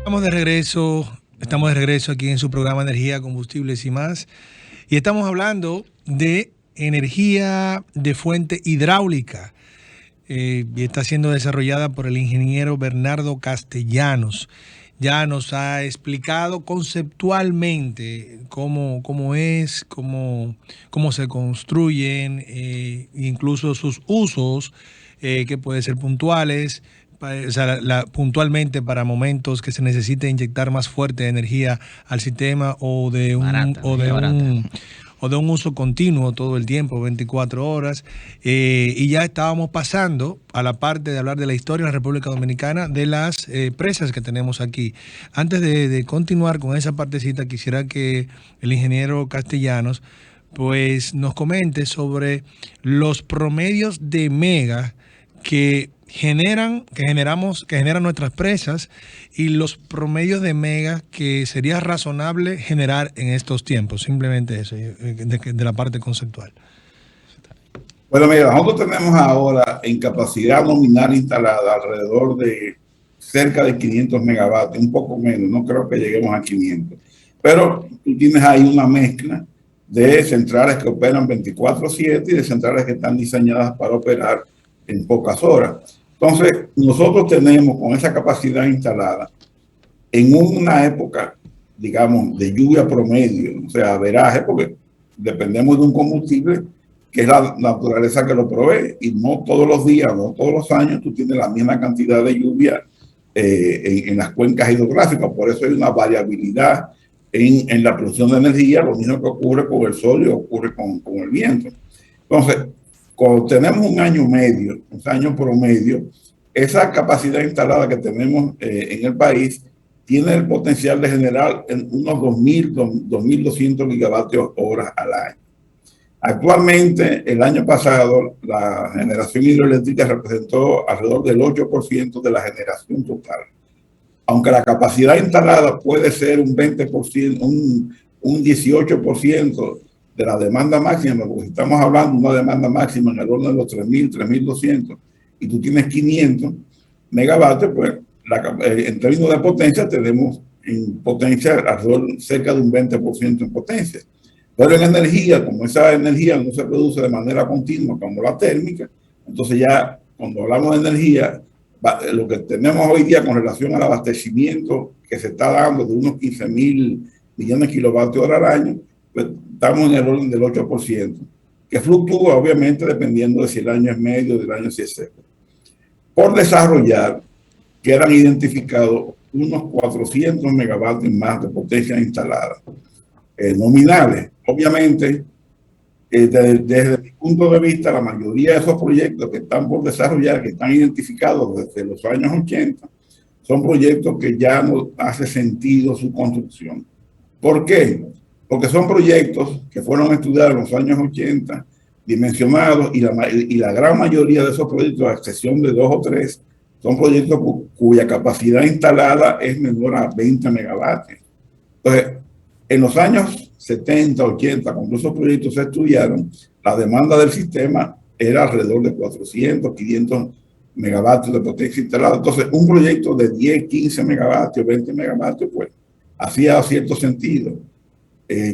Estamos de regreso aquí en su programa Energía, Combustibles y más. Y estamos hablando de energía de fuente hidráulica. Y está siendo desarrollada por el ingeniero Bernardo Castellanos. Ya nos ha explicado conceptualmente cómo se construyen, incluso sus usos, que pueden ser puntuales, o sea, puntualmente para momentos que se necesite inyectar más fuerte energía al sistema Barata, energía barata. O de un uso continuo todo el tiempo, 24 horas. Y ya estábamos pasando a la parte de hablar de la historia de la República Dominicana, de las presas que tenemos aquí. Antes de continuar con esa partecita, quisiera que el ingeniero Castellanos pues nos comente sobre los promedios de mega que generan nuestras presas y los promedios de mega que sería razonable generar en estos tiempos. Simplemente eso, de la parte conceptual. Bueno, mira, nosotros tenemos ahora en capacidad nominal instalada alrededor de cerca de 500 megavatios, un poco menos, no creo que lleguemos a 500. Pero tú tienes ahí una mezcla de centrales que operan 24/7 y de centrales que están diseñadas para operar en pocas horas. Entonces, nosotros tenemos con esa capacidad instalada en una época, digamos, de lluvia promedio, o sea, averaje, porque dependemos de un combustible que es la naturaleza que lo provee, y no todos los días, no todos los años tú tienes la misma cantidad de lluvia en las cuencas hidrográficas. Por eso hay una variabilidad en la producción de energía, lo mismo que ocurre con el sol y ocurre con el viento. Entonces, cuando tenemos un año medio, un año promedio, esa capacidad instalada que tenemos en el país tiene el potencial de generar unos 2.200 gigavatios horas al año. Actualmente, el año pasado, la generación hidroeléctrica representó alrededor del 8% de la generación total. Aunque la capacidad instalada puede ser un 20%, un 18% de la demanda máxima, porque estamos hablando de una demanda máxima en el orden de los 3.000, 3.200, y tú tienes 500 megavatios, pues en términos de potencia tenemos en potencia alrededor cerca de un 20% en potencia. Pero en energía, como esa energía no se produce de manera continua como la térmica, entonces ya cuando hablamos de energía, lo que tenemos hoy día con relación al abastecimiento que se está dando de unos 15.000 millones de kilovatios hora al año, pues estamos en el orden del 8%, que fluctúa obviamente dependiendo de si el año es medio o del año si es seco. Por desarrollar, quedan identificados unos 400 megavatios más de potencia instalada, nominales. Obviamente, desde mi punto de vista, la mayoría de esos proyectos que están por desarrollar, que están identificados desde los años 80, son proyectos que ya no hace sentido su construcción. ¿Por qué? Porque son proyectos que fueron estudiados en los años 80, dimensionados, y la gran mayoría de esos proyectos, a excepción de 2 o 3, son proyectos cuya capacidad instalada es menor a 20 megavatios. Entonces, en los años 70, 80, cuando esos proyectos se estudiaron, la demanda del sistema era alrededor de 400, 500 megavatios de potencia instalada. Entonces, un proyecto de 10, 15 megavatios, 20 megavatios, pues, hacía cierto sentido.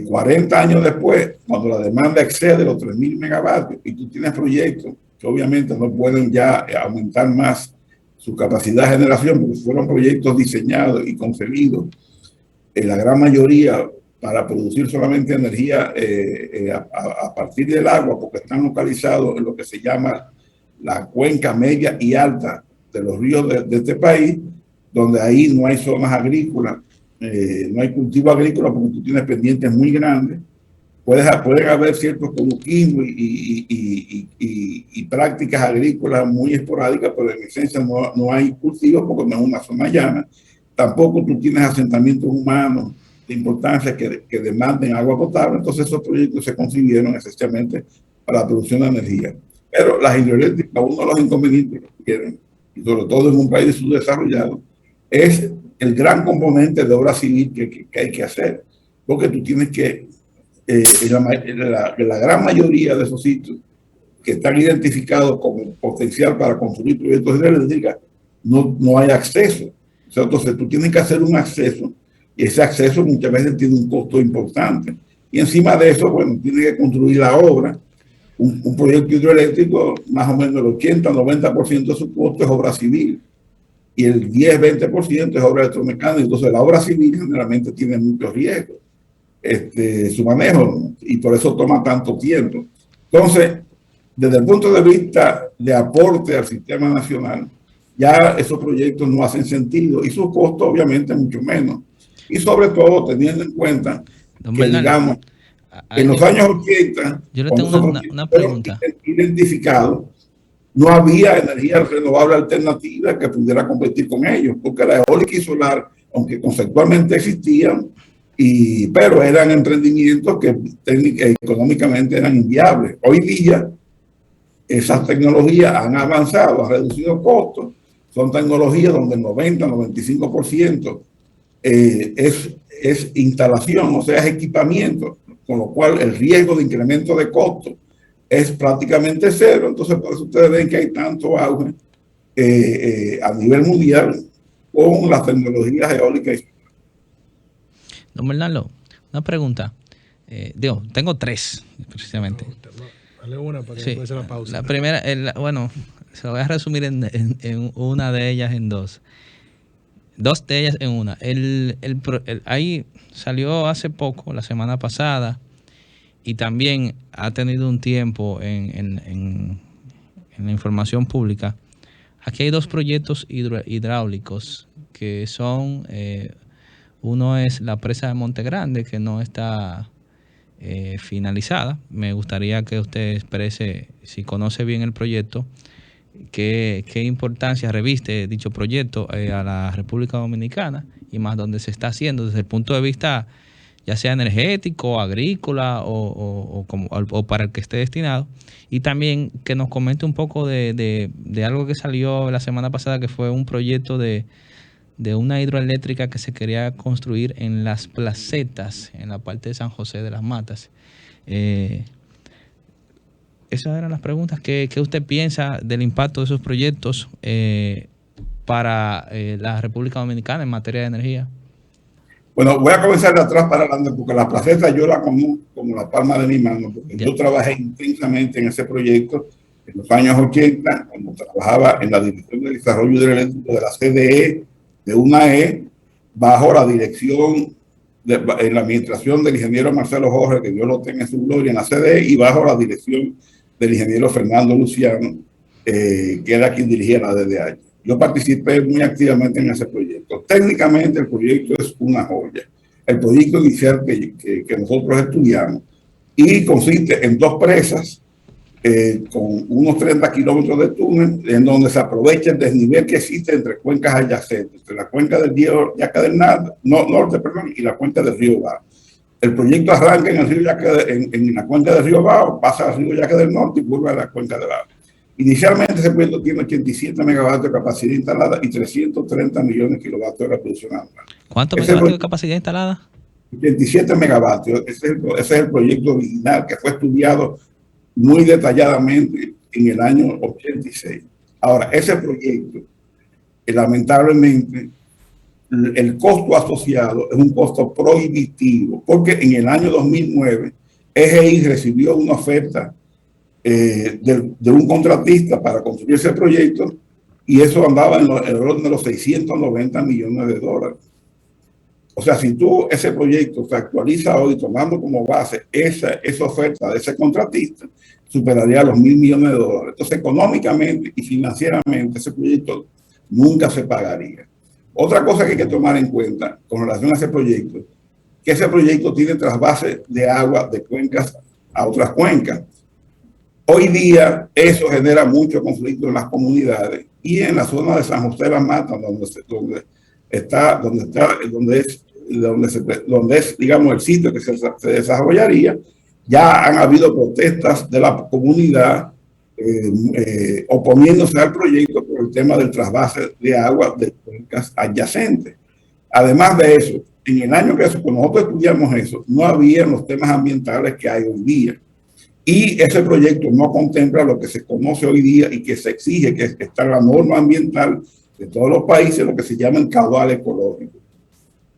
40 años después, cuando la demanda excede los 3.000 megavatios y tú tienes proyectos que obviamente no pueden ya aumentar más su capacidad de generación, porque fueron proyectos diseñados y concebidos, la gran mayoría para producir solamente energía a partir del agua, porque están localizados en lo que se llama la cuenca media y alta de los ríos de este país, donde ahí no hay zonas agrícolas, no hay cultivo agrícola, porque tú tienes pendientes muy grandes. Pueden haber ciertos cultivos y prácticas agrícolas muy esporádicas, pero en esencia no hay cultivos porque no es una zona llana. Tampoco tú tienes asentamientos humanos de importancia que demanden agua potable. Entonces esos proyectos se concibieron esencialmente para la producción de energía. Pero las hidroeléctricas, uno de los inconvenientes que tienen, y sobre todo en un país subdesarrollado, es el gran componente de obra civil que hay que hacer. Porque tú tienes que, la gran mayoría de esos sitios que están identificados como potencial para construir proyectos hidroeléctricos, no hay acceso. O sea, entonces tú tienes que hacer un acceso y ese acceso muchas veces tiene un costo importante. Y encima de eso, bueno, tiene que construir la obra. Un proyecto hidroeléctrico, más o menos el 80-90% de su costo es obra civil y el 10-20% es obra electromecánica. Entonces la obra civil generalmente tiene muchos riesgos, su manejo, y por eso toma tanto tiempo. Entonces, desde el punto de vista de aporte al sistema nacional, ya esos proyectos no hacen sentido y su costo obviamente mucho menos. Y sobre todo teniendo en cuenta que, digamos, en los años 80, yo le tengo una pregunta. Identificado, no había energía renovable alternativa que pudiera competir con ellos, porque la eólica y solar, aunque conceptualmente existían, pero eran emprendimientos que económicamente eran inviables. Hoy día, esas tecnologías han avanzado, han reducido costos. Son tecnologías donde el 90-95% es instalación, o sea, es equipamiento, con lo cual el riesgo de incremento de costos es prácticamente cero. Entonces, por eso ustedes ven que hay tanto auge a nivel mundial con las tecnologías eólicas. Don Bernardo, una pregunta. Tengo tres, precisamente. Dale una para que sí, después se la pausa. La primera, bueno, se lo voy a resumir en una de ellas en dos. Dos de ellas en una. Ahí salió hace poco, la semana pasada, y también ha tenido un tiempo en la información pública. Aquí hay dos proyectos hidráulicos que son, uno es la presa de Monte Grande, que no está finalizada. Me gustaría que usted exprese, si conoce bien el proyecto, qué importancia reviste dicho proyecto a la República Dominicana y más donde se está haciendo desde el punto de vista ya sea energético, agrícola o para el que esté destinado. Y también que nos comente un poco de algo que salió la semana pasada, que fue un proyecto de una hidroeléctrica que se quería construir en las placetas, en la parte de San José de las Matas. Esas eran las preguntas. ¿Qué usted piensa del impacto de esos proyectos para la República Dominicana en materia de energía? Bueno, voy a comenzar de atrás para adelante, porque la placeta yo la conozco como la palma de mi mano, porque yo trabajé intensamente en ese proyecto en los años 80, cuando trabajaba en la Dirección de Desarrollo Hidroeléctrico de la CDE, de UNAE, bajo la dirección, en la administración del ingeniero Marcelo Jorge, que Dios lo tenga en su gloria, en la CDE, y bajo la dirección del ingeniero Fernando Luciano, que era quien dirigía la DDH. Yo participé muy activamente en ese proyecto. Técnicamente el proyecto es una joya. El proyecto inicial que nosotros estudiamos, y consiste en dos presas con unos 30 kilómetros de túnel, en donde se aprovecha el desnivel que existe entre cuencas adyacentes, entre la cuenca del río Yaca del Norte, y la cuenca del río Bajo. El proyecto arranca en el río en la cuenca del río Bajo, pasa al río Yaca del Norte y vuelve a la cuenca de Bajo. Inicialmente ese proyecto tiene 87 megavatios de capacidad instalada y 330 millones de kilovatios de producción anual. ¿Cuántos megavatios de capacidad instalada? 87 megavatios. Ese es el proyecto original que fue estudiado muy detalladamente en el año 86. Ahora, ese proyecto, lamentablemente, el costo asociado es un costo prohibitivo, porque en el año 2009 EGI recibió una oferta de un contratista para construir ese proyecto, y eso andaba en el orden de los 690 millones de dólares. O sea, si ese proyecto se actualiza hoy tomando como base esa oferta de ese contratista, superaría los 1.000 millones de dólares. Entonces, económicamente y financieramente, ese proyecto nunca se pagaría. Otra cosa que hay que tomar en cuenta con relación a ese proyecto, que ese proyecto tiene trasvase de agua de cuencas a otras cuencas. Hoy día eso genera mucho conflicto en las comunidades y en la zona de San José de las Matas, donde es, digamos, el sitio que se desarrollaría. Ya han habido protestas de la comunidad oponiéndose al proyecto por el tema del trasvase de agua de cuencas adyacentes. Además de eso, en el año que nosotros estudiamos eso, no había los temas ambientales que hay hoy día. Y ese proyecto no contempla lo que se conoce hoy día y que se exige, que está la norma ambiental de todos los países, lo que se llama el caudal ecológico.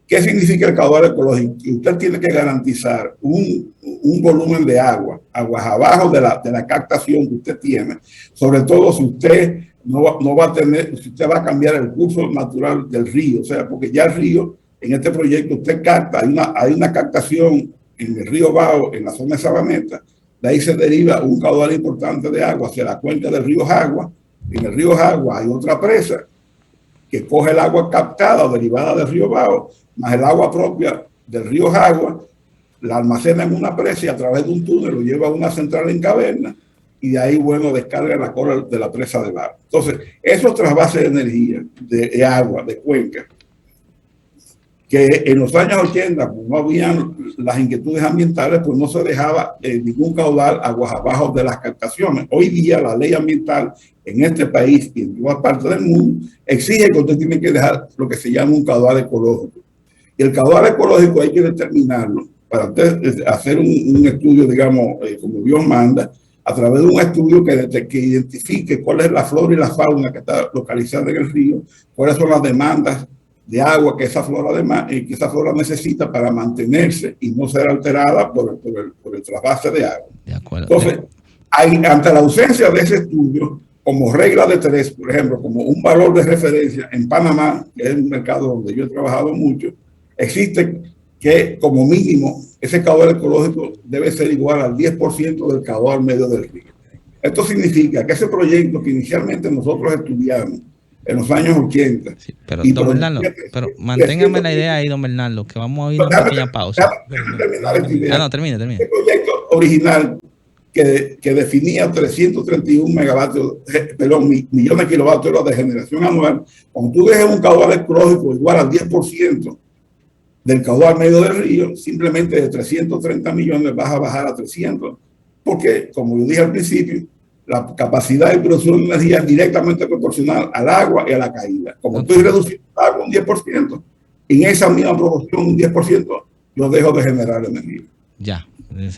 ¿Qué significa el caudal ecológico? Que usted tiene que garantizar un volumen de agua, aguas abajo de la captación que usted tiene, sobre todo si usted no va a tener, si usted va a cambiar el curso natural del río, o sea, porque ya el río, en este proyecto usted capta, hay una captación en el río Bao, en la zona de Sabaneta, de ahí se deriva un caudal importante de agua hacia la cuenca del río Jagua. En el río Jagua hay otra presa que coge el agua captada o derivada del río Bao, más el agua propia del río Jagua, la almacena en una presa y a través de un túnel lo lleva a una central en caverna y de ahí, bueno, descarga la cola de la presa del agua. Entonces, esos trasvases de energía, de agua, de cuenca, que en los años 80, pues no habían las inquietudes ambientales, pues no se dejaba ningún caudal aguas abajo de las captaciones. Hoy día la ley ambiental en este país y en todas partes del mundo exige que usted tiene que dejar lo que se llama un caudal ecológico. Y el caudal ecológico hay que determinarlo para hacer un estudio, digamos, como Dios manda, a través de un estudio que identifique cuál es la flora y la fauna que está localizada en el río, cuáles son las demandas de agua que esa flora necesita para mantenerse y no ser alterada por el trasvase de agua. De acuerdo. Entonces, ante la ausencia de ese estudio, como regla de tres, por ejemplo, como un valor de referencia en Panamá, que es un mercado donde yo he trabajado mucho, existe que como mínimo ese caudal ecológico debe ser igual al 10% del caudal medio del río. Esto significa que ese proyecto que inicialmente nosotros estudiamos en los años 80. Sí, pero, don Bernardo, pero manténgame la idea ahí, don Bernardo, que vamos a ir a una pequeña pausa. No, termine. El proyecto original que definía 331 megavatios, millones de kilovatios de generación anual, cuando tú dejes un caudal ecológico igual al 10% del caudal medio del río, simplemente de 330 millones vas a bajar a 300, porque, como yo dije al principio, la capacidad de producción de energía es directamente proporcional al agua y a la caída. Como estoy reduciendo el agua un 10%, en esa misma proporción, un 10%, yo dejo de generar energía. Ya,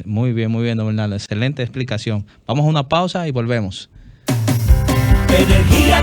muy bien, don Bernardo. Excelente explicación. Vamos a una pausa y volvemos. Energía.